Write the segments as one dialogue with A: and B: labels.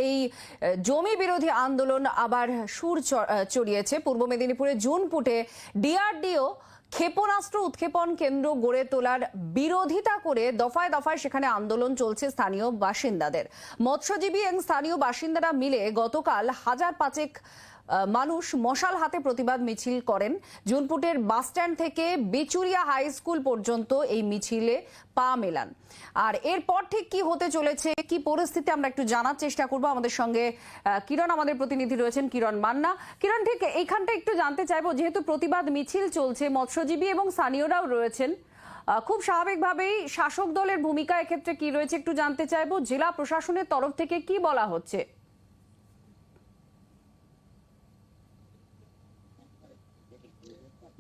A: এই জমি বিরোধী আন্দোলন আবার সুর চড়িয়েছে। পূর্ব মেদিনীপুরে জুনপুটে ডিআরডিও ক্ষেপণাস্ত্র উৎক্ষেপণ কেন্দ্র গড়ে তোলার বিরোধিতা করে দফায় দফায় সেখানে আন্দোলন চলছে স্থানীয় বাসিন্দাদের। মৎস্যজীবী এবং স্থানীয় বাসিন্দারা মিলে গতকাল ৫০০০ মানুষ মশাল হাতে প্রতিবাদ মিছিল করেন। জুনপুটের বাসস্ট্যান্ড থেকে বেচুরিয়া হাই স্কুল পর্যন্ত এই মিছিলে পা মেলান। আর এরপর ঠিক কি হতে চলেছে, কি পরিস্থিতি, আমরা একটু জানার চেষ্টা করব। আমাদের সঙ্গে কিরণ, আমাদের প্রতিনিধি রয়েছেন কিরণ মান্না। কিরণ, ঠিক এইখানটা একটু জানতে চাইবো, যেহেতু প্রতিবাদ মিছিল চলছে, মৎস্যজীবী এবং স্থানীয়রাও রয়েছেন, খুব স্বাভাবিকভাবেই শাসক দলের ভূমিকা এক্ষেত্রে কি রয়েছে একটু জানতে চাইবো। জেলা প্রশাসনের তরফ থেকে কি বলা হচ্ছে?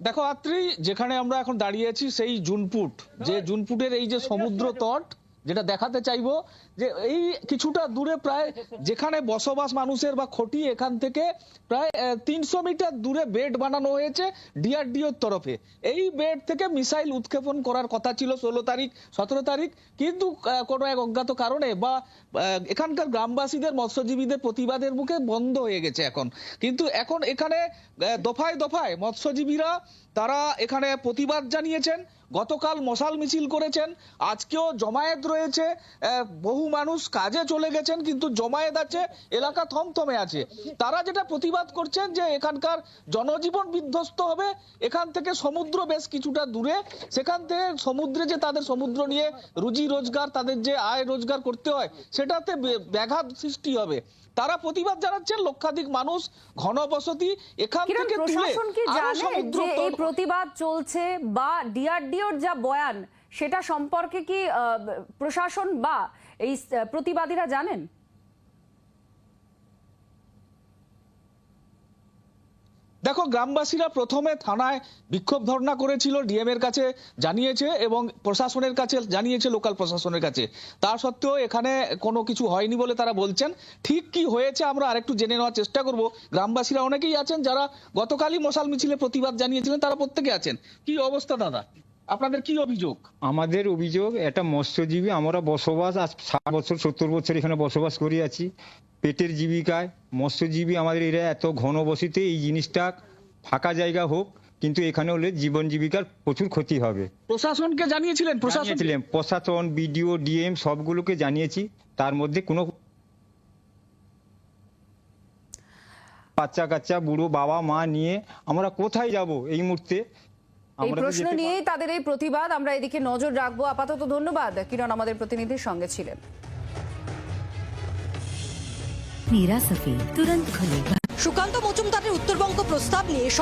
B: দেখো আত্রি, যেখানে আমরা এখন দাঁড়িয়ে আছি সেই জুনপুট, যে জুনপুটের এই যে সমুদ্র তট, যেটা দেখাতে চাইবো যে এই কিছুটা দূরে প্রায় যেখানে বসবাস মানুষের বা খটি, এখান থেকে প্রায় ৩০০ মিটার দূরে বেড বানানো হয়েছে ডিআরডিওর তরফে। এই বেড থেকে মিসাইল উৎক্ষেপণ করার কথা ছিল ১৬ তারিখ ১৭ তারিখ, কিন্তু কোনো এক অজ্ঞাত কারণে বা এখানকার গ্রামবাসীদের মৎস্যজীবীদের প্রতিবাদের মুখে বন্ধ হয়ে গেছে এখন। কিন্তু এখন এখানে দফায় দফায় মৎস্যজীবীরা তারা এখানে প্রতিবাদ জানিয়েছেন, গতকাল মশাল মিছিল করেছেন, আজকেও জমায়েত রয়েছে। বহু মানুষ কাজে চলে গেছেন, কিন্তু জমায়েত আছে, এলাকা থমথমে আছে। তারা যেটা প্রতিবাদ করছেন যে এখানকার জনজীবন বিধ্বস্ত হবে, এখান থেকে সমুদ্র বেশ কিছুটা দূরে, সেখান থেকে সমুদ্রে যে তাদের সমুদ্র নিয়ে রুজি রোজগার, তাদের যে আয় রোজগার করতে হয়, সেটাতে ব্যাঘাত সৃষ্টি হবে। তারা প্রতিবাদ জানাচ্ছেন। লক্ষাধিক মানুষ, ঘনবসতি এখান থেকে
A: প্রশাসন কি জানে যে এই প্রতিবাদ চলছে বা ডিআরডিওর যা বয়ান সেটা সম্পর্কে কি প্রশাসন বা এই প্রতিবাদীরা জানেন?
B: দেখো, গ্রামবাসীরা প্রথমে থানায় বিক্ষোভ ধর্ণা করেছিল, ডিএম এর কাছে জানিয়েছে এবং প্রশাসনের কাছে জানিয়েছে, লোকাল প্রশাসনের কাছে। তা সত্ত্বেও এখানে কোনো কিছু হয়নি বলে তারা বলছেন। ঠিক কি হয়েছে আমরা আরেকটু জেনে নেওয়ার চেষ্টা করব। গ্রামবাসীরা অনেকেই আছেন যারা গতকালই মশাল মিছিলে প্রতিবাদ জানিয়েছিলেন, তারা প্রত্যেকে আছেন। কি অবস্থা দাদা, আপনাদের কি অভিযোগ?
C: আমাদের অভিযোগ, এটা মৎস্যজীবী, আমরা বসবাস আজ ৬০ বছর ৭০ বছর এখানে বসবাস করে আছি পেটের জীবিকায়। মৎস্যজীবী আমাদের এরা এত ঘনবসতিতে এই জিনিসটা ফাঁকা জায়গা হোক, কিন্তু এখানে হলে জীবন জীবিকার প্রচুর ক্ষতি হবে।
B: প্রশাসনকে জানিয়েছিলেন?
C: প্রশাসন, বিডিও, ডিএম সবগুলোকে জানিয়েছি। তার মধ্যে কোনো বাচ্চা কাচ্চা, বুড়ো বাবা মা নিয়ে আমরা কোথায় যাব এই মুহূর্তে?
A: এই প্রশ্ন নিয়েই তাদের এই প্রতিবাদ। আমরা এদিকে নজর রাখবো। আপাতত ধন্যবাদ কিরণ, আমাদের প্রতিনিধির সঙ্গে ছিলেন।
D: मीरा सफी तुरंत खुलेगा।
E: সুকান্ত মজুমদারের উত্তরবঙ্গ প্রস্তাব নিয়ে